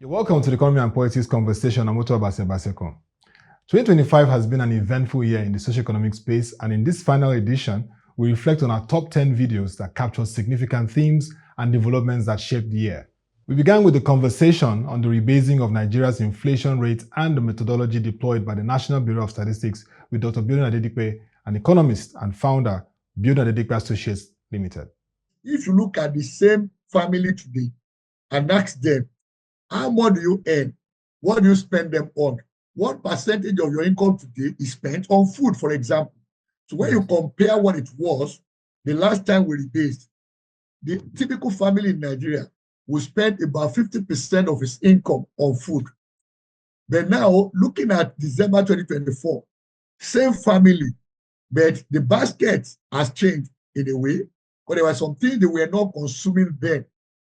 You're welcome to the Economy and Politics Conversation. I'm Ottoabasi Abasiekong. 2025 has been an eventful year in the socio-economic space, and in this final edition, we reflect on our top 10 videos that capture significant themes and developments that shaped the year. We began with the conversation on the rebasing of Nigeria's inflation rate and the methodology deployed by the National Bureau of Statistics with Dr. Biodun Adedipe, an economist and founder, Biodun Adedipe Associates Limited. If you look at the same family today and ask them, how much do you earn? What do you spend them on? What percentage of your income today is spent on food, for example? So when you compare what it was the last time we rebased, the typical family in Nigeria will spend about 50% of its income on food. But now, looking at December 2024, same family, but the basket has changed in a way, but there were some things they were not consuming then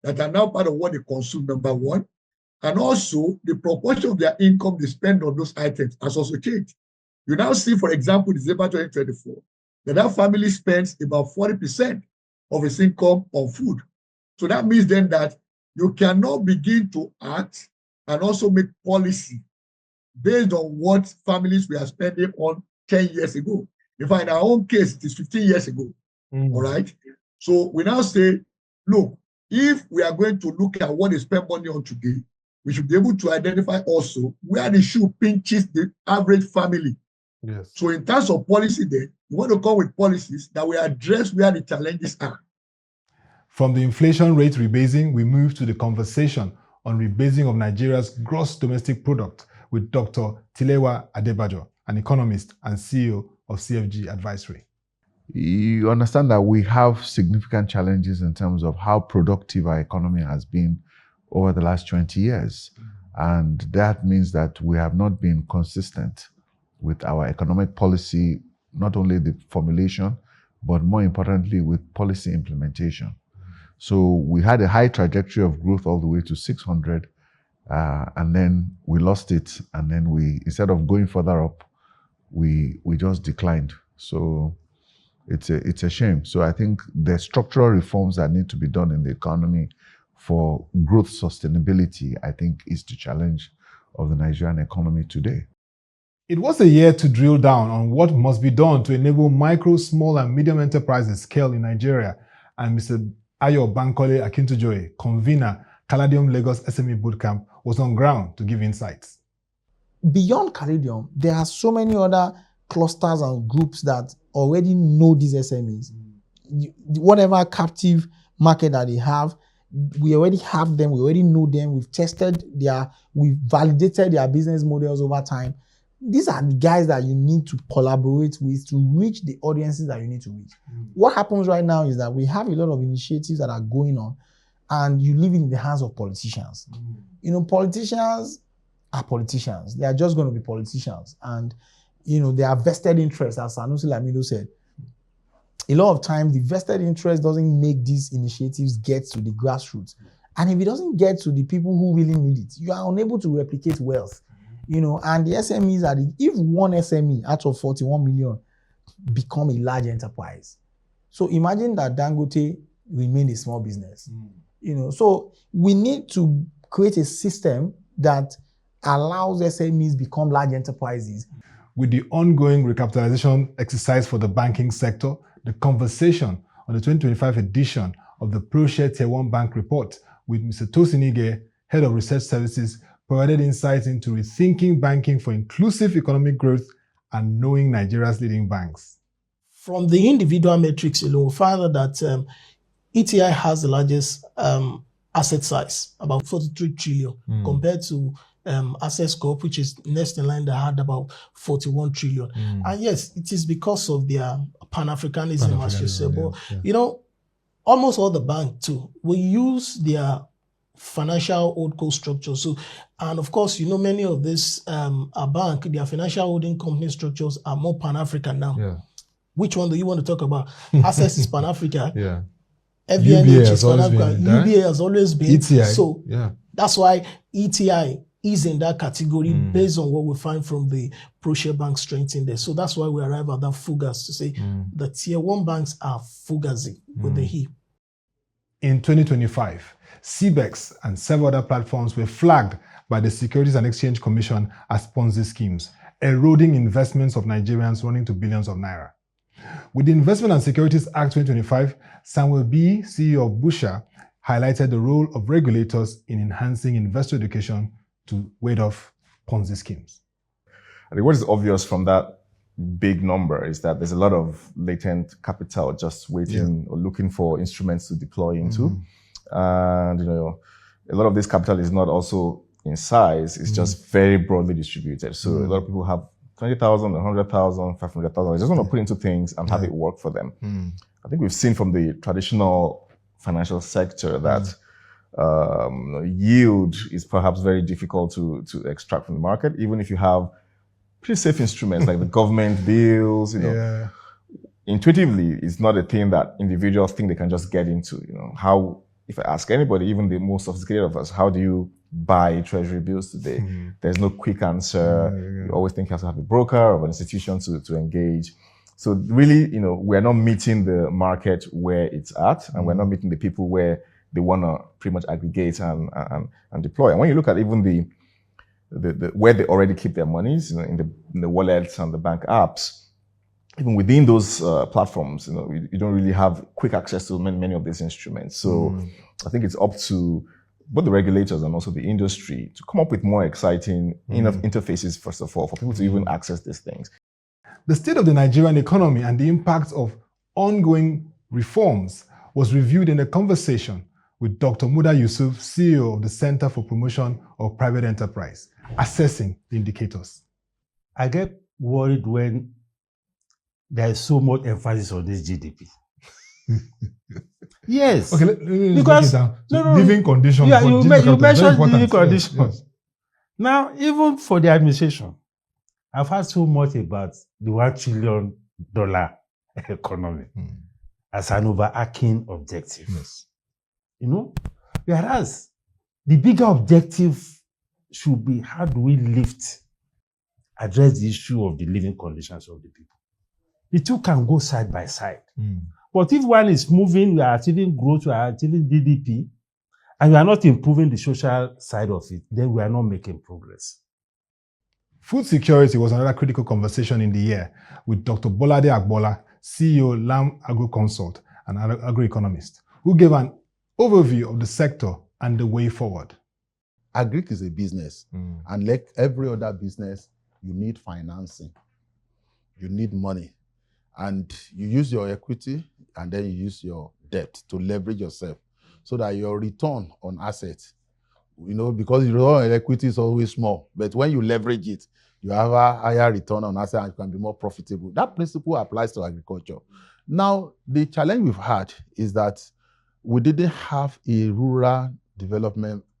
that are now part of what they consume, number one. And also, the proportion of their income they spend on those items has also changed. You now see, for example, December 2024, that family spends about 40% of its income on food. So that means then that you cannot begin to act and also make policy based on what families were spending on 10 years ago. In fact, in our own case, it is 15 years ago. All right. So we now say, look, if we are going to look at what they spend money on today, we should be able to identify also where the shoe pinches the average family. Yes. So in terms of policy then, we want to come with policies that will address where the challenges are. From the inflation rate rebasing, we move to the conversation on rebasing of Nigeria's gross domestic product with Dr. Tilewa Adebajo, an economist and CEO of CFG Advisory. You understand that we have significant challenges in terms of how productive our economy has been over the last 20 years. And that means that we have not been consistent with our economic policy, not only the formulation, but more importantly, with policy implementation. So we had a high trajectory of growth all the way to 600, and then we lost it. And then instead of going further up, we just declined. So it's a shame. So I think the structural reforms that need to be done in the economy for growth sustainability, I think, is the challenge of the Nigerian economy today. It was a year to drill down on what must be done to enable micro, small, and medium enterprises scale in Nigeria. And Mr. Ayo Bankole Akintojoye, convener, Caladium Lagos SME Bootcamp, was on ground to give insights. Beyond Caladium, there are so many other clusters and groups that already know these SMEs. Whatever captive market that they have, we already have them, we already know them, we've validated their business models over time. These are the guys that you need to collaborate with to reach the audiences that you need to reach. What happens right now is that we have a lot of initiatives that are going on, and you leave it in the hands of politicians. Politicians are politicians. They are just going to be politicians. And, they are vested interests, as Sanusi Lamido said. A lot of times, the vested interest doesn't make these initiatives get to the grassroots. And if it doesn't get to the people who really need it, you are unable to replicate wealth. And the SMEs if one SME out of 41 million become a large enterprise. So imagine that Dangote remain a small business. So we need to create a system that allows SMEs become large enterprises. With the ongoing recapitalization exercise for the banking sector, the conversation on the 2025 edition of the ProShare Tier 1 Bank Report with Mr. Tosinige, Head of Research Services, provided insights into rethinking banking for inclusive economic growth and knowing Nigeria's leading banks. From the individual metrics alone, we found that ETI has the largest asset size, about 43 trillion, compared to Access Corp, which is next in line, that had about 41 trillion. And yes, it is because of their Pan-Africanism, as you said. But, almost all the banks too, we use their financial holdco structure. So, and of course, many of these bank, their financial holding company structures are more Pan-African now. Yeah. Which one do you want to talk about? Access is Pan-African. Yeah. FBNH is Pan-African. UBA has always been. ETI. So that's why ETI is in that category based on what we find from the ProShare Bank Strength Index. So that's why we arrive at that fugazi to say the Tier 1 banks are fugazi with the HE. In 2025, CBEX and several other platforms were flagged by the Securities and Exchange Commission as Ponzi schemes, eroding investments of Nigerians running to billions of naira. With the Investment and Securities Act 2025, Samuel B., CEO of Busha, highlighted the role of regulators in enhancing investor education to ward off Ponzi schemes. I think what is obvious from that big number is that there's a lot of latent capital just waiting or looking for instruments to deploy into. And, a lot of this capital is not also in size, it's just very broadly distributed. So a lot of people have 20,000, 100,000, 500,000. They just want to put into things and have it work for them. I think we've seen from the traditional financial sector that yield is perhaps very difficult to extract from the market, even if you have pretty safe instruments like the government bills, intuitively, it's not a thing that individuals think they can just get into. How, if I ask anybody, even the most sophisticated of us, how do you buy treasury bills today? There's no quick answer. You always think you have to have a broker or an institution to engage. So really, we're not meeting the market where it's at, and we're not meeting the people where they want to pretty much aggregate and deploy. And when you look at even the where they already keep their monies, in the wallets and the bank apps, even within those platforms, you don't really have quick access to many of these instruments. So I think it's up to both the regulators and also the industry to come up with more exciting interfaces, first of all, for people to even access these things. The state of the Nigerian economy and the impact of ongoing reforms was reviewed in a conversation with Dr. Muda Yusuf, CEO of the Center for Promotion of Private Enterprise, assessing the indicators. I get worried when there is so much emphasis on this GDP. Yes. Okay, let me because break it down. Living conditions. Yeah, you mentioned living conditions. Yes. Now, even for the administration, I've heard so much about the $1 trillion economy as an overarching objective. Yes. Whereas the bigger objective should be, how do we address the issue of the living conditions of the people? The two can go side by side. But if one is moving, we are achieving growth, we are achieving GDP, and we are not improving the social side of it, then we are not making progress. Food security was another critical conversation in the year with Dr. Bolade Agbola, CEO, Lam Agro Consult, and agroeconomist, who gave an overview of the sector and the way forward. Agric is a business, and like every other business, you need financing. You need money, and you use your equity, and then you use your debt to leverage yourself so that your return on assets, because your return on equity is always small, but when you leverage it, you have a higher return on assets and you can be more profitable. That principle applies to agriculture. Now, the challenge we've had is that we didn't have a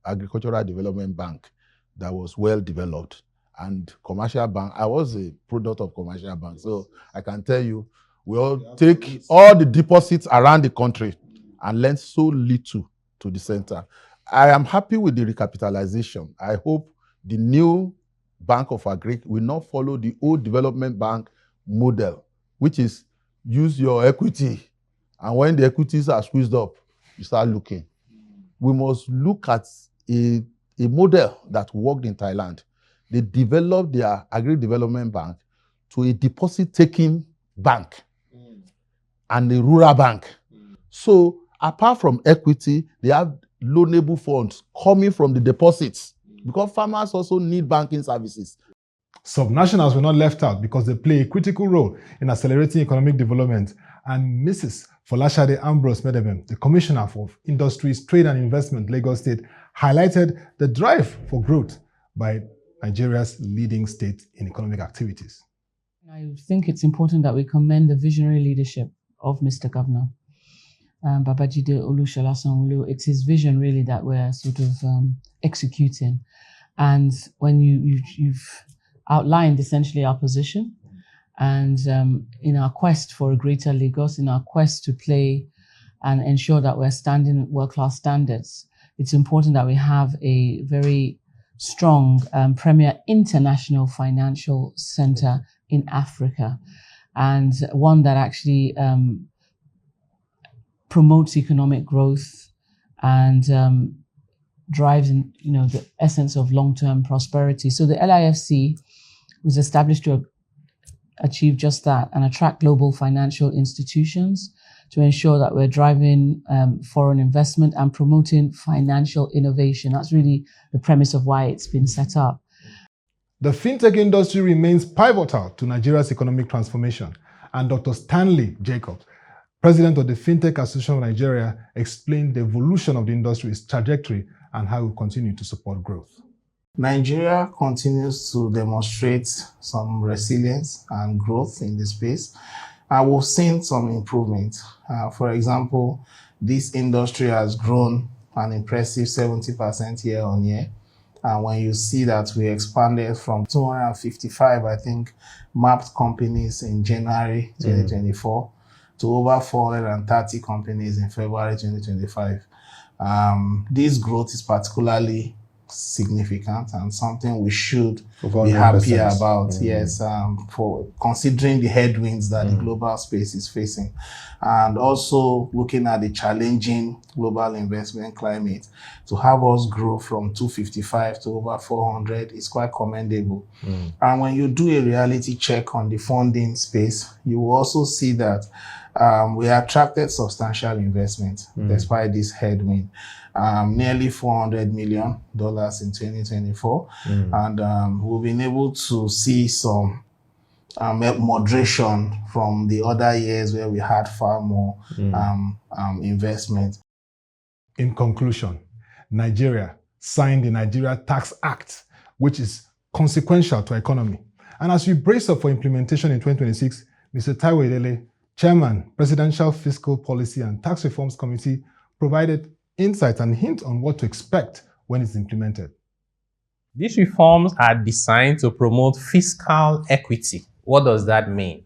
agricultural development bank that was well developed. And commercial bank, I was a product of commercial bank, so I can tell you, we all take all the deposits around the country and lend so little to the center. I am happy with the recapitalization. I hope the new Bank of Agric will not follow the old development bank model, which is use your equity, and when the equities are squeezed up, you start looking. We must look at a model that worked in Thailand. They developed their agri-development bank to a deposit-taking bank and a rural bank. So apart from equity, they have loanable funds coming from the deposits because farmers also need banking services. Subnationals were not left out because they play a critical role in accelerating economic development. And Mrs. Folashade Ambrose Medebem, the Commissioner for Industries, Trade and Investment, Lagos State, highlighted the drive for growth by Nigeria's leading state in economic activities. I think it's important that we commend the visionary leadership of Mr. Governor, Babajide Olusola Sanwo-Olu. It's his vision really that we're sort of executing. And when you've outlined essentially our position, and in our quest for a greater Lagos, in our quest to play and ensure that we're standing at world-class standards, it's important that we have a very strong premier international financial center in Africa, and one that actually promotes economic growth and drives, the essence of long-term prosperity. So the LIFC was established to achieve just that and attract global financial institutions to ensure that we're driving foreign investment and promoting financial innovation. That's really the premise of why it's been set up. The fintech industry remains pivotal to Nigeria's economic transformation, and Dr. Stanley Jacobs, president of the Fintech Association of Nigeria, explained the evolution of the industry's trajectory and how it will continue to support growth. Nigeria continues to demonstrate some resilience and growth in the space. We've seen some improvement. For example, this industry has grown an impressive 70% year on year. And when you see that we expanded from 255, I think, mapped companies in January 2024 to over 430 companies in February 2025. This growth is particularly significant and something we should be happy about. Yes, for considering the headwinds that the global space is facing, and also looking at the challenging global investment climate, to have us grow from 255 to over 400 is quite commendable. And when you do a reality check on the funding space, you will also see that we attracted substantial investment despite this headwind. Nearly $400 million in 2024. And we've been able to see some moderation from the other years where we had far more investment. In conclusion, Nigeria signed the Nigeria Tax Act, which is consequential to our economy. And as we brace up for implementation in 2026, Mr. Taiwo Idele, Chairman, Presidential Fiscal Policy and Tax Reforms Committee, provided insights and hints on what to expect when it's implemented. These reforms are designed to promote fiscal equity. What does that mean?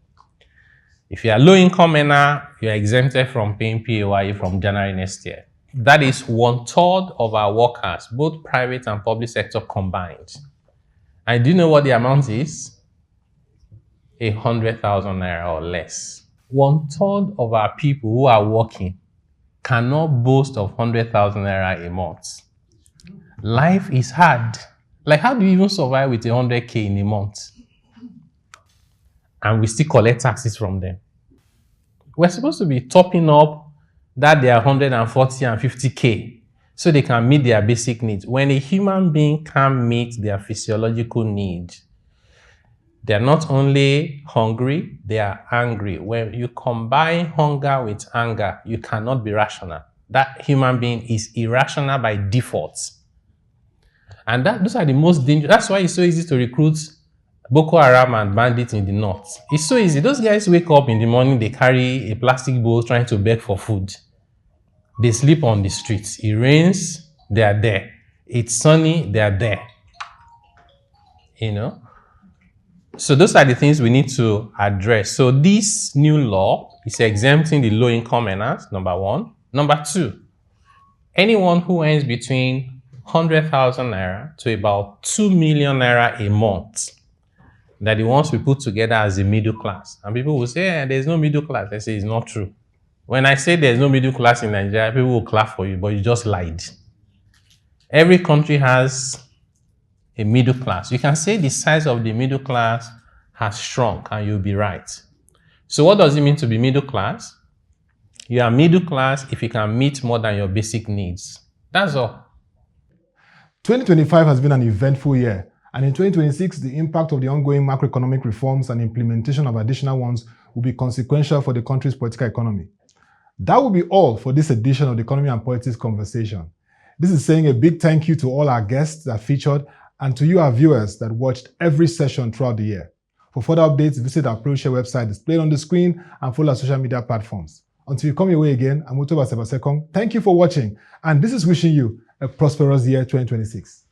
If you are low-income earner, you are exempted from paying PAYE from January next year. That is 1/3 of our workers, both private and public sector combined. And do you know what the amount is? 100,000 naira or less. 1/3 of our people who are working cannot boast of 100,000 naira a month. Life is hard. Like, how do you even survive with 100K in a month? And we still collect taxes from them. We're supposed to be topping up that they are 140 and 50K so they can meet their basic needs. When a human being can't meet their physiological needs, they're not only hungry, they are angry. When you combine hunger with anger, you cannot be rational. That human being is irrational by default. And those are the most dangerous. That's why it's so easy to recruit Boko Haram and bandits in the north. It's so easy. Those guys wake up in the morning, they carry a plastic bowl trying to beg for food. They sleep on the streets. It rains, they are there. It's sunny, they are there. So those are the things we need to address. So this new law is exempting the low-income earners, number one. Number two, anyone who earns between 100,000 naira to about 2 million naira a month, that the ones we put together as the middle class. And people will say, there's no middle class. I say, it's not true. When I say there's no middle class in Nigeria, people will clap for you, but you just lied. Every country has a middle class. You can say the size of the middle class has shrunk, and you'll be right. So what does it mean to be middle class? You are middle class if you can meet more than your basic needs. That's all. 2025 has been an eventful year, and in 2026, the impact of the ongoing macroeconomic reforms and implementation of additional ones will be consequential for the country's political economy. That will be all for this edition of the Economy and Politics Conversation. This is saying a big thank you to all our guests that featured and to you, our viewers, that watched every session throughout the year. For further updates, visit our ProShare website displayed on the screen and follow our social media platforms. Until we come your way again, I'm Ottoabasi Abasiekong. Thank you for watching, and this is wishing you a prosperous year 2026.